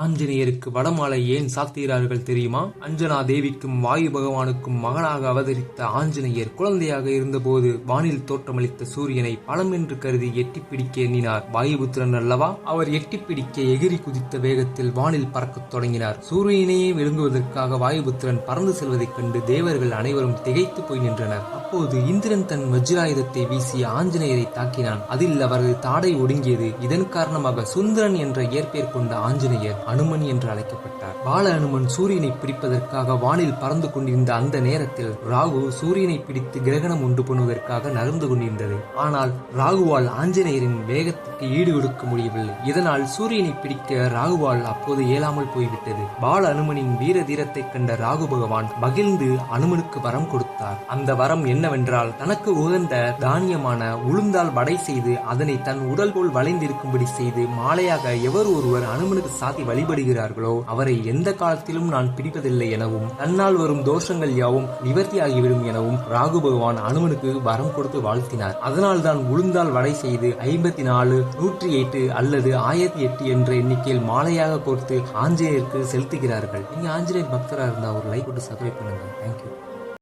ஆஞ்சநேயருக்கு வடமாலை ஏன் சாத்துகிறார்கள் தெரியுமா? அஞ்சனா தேவிக்கும் வாயு பகவானுக்கும் மகனாக அவதரித்த ஆஞ்சநேயர் குழந்தையாக இருந்தபோது வானில் தோற்றமளித்த சூரியனை பழம் என்று கருதி எட்டிப்பிடிக்க எண்ணினார். வாயுபுத்திரன் அல்லவா? அவர் எட்டிப்பிடிக்க எகிரி குதித்த வேகத்தில் வானில் பறக்கத் தொடங்கினார். சூரியனையே விழுங்குவதற்காக வாயுபுத்திரன் பறந்து செல்வதைக் கண்டு தேவர்கள் அனைவரும் திகைத்து போய் நின்றனர். அப்போது இந்திரன் தன் வஜ்ராயுதத்தை வீசி ஆஞ்சநேயரை தாக்கினான். அதில் அவரது தாடை ஒடுங்கியது. இதன் காரணமாக சுந்தரன் என்ற இயற்பெயர் கொண்ட ஆஞ்சநேயர் அனுமன் என்று அழைக்கப்பட்டார். பால அனுமன் சூரியனை பிடிப்பதற்காக வானில் பறந்து கொண்டிருந்த அந்த நேரத்தில் ராகு சூரியனை பிடித்து கிரகணம் உண்டு பண்ணுவதற்காக நகர்ந்து கொண்டிருந்தது. ஆனால் ராகுவால் ஆஞ்சநேயரின் வேகத்துக்கு ஈடு கொடுக்க முடியவில்லை. இதனால் சூரியனை பிடிக்க ராகுவால் அப்போது இயலாமல் போய்விட்டது. பால அனுமனின் வீர தீரத்தை கண்ட ராகு பகவான் மகிழ்ந்து அனுமனுக்கு வரம் கொடுத்தார். அந்த வரம் என்னவென்றால், தனக்கு உகந்த தானியமான உளுந்தால் வடை செய்து அதனை தன் உடல் போல் வளைந்திருக்கும்படி செய்து மாலையாக எவர் ஒருவர் அனுமனுக்கு சாத்தி வழிபடுகிறார்களோ அவரை எந்த காலத்திலும் நான் பிடிப்பதில்லை எனவும், தன்னால் வரும் தோஷங்கள் யாவும் நிவர்த்தியாகிவிடும் எனவும் ராகு பகவான் அனுமனுக்கு வரம் கொடுத்து வாழ்த்தினார். அதனால்தான் உளுந்தால் வடை செய்து 54, 108 அல்லது 1008 என்ற எண்ணிக்கையில் மாலையாக கோர்த்து ஆஞ்சநேயருக்கு செலுத்துகிறார்கள். நீங்க ஆஞ்சநேயர் பக்தரா இருந்தா ஒரு லைக் போட்டு சப்ஸ்கிரைப் பண்ணுங்க. தேங்க்யூ.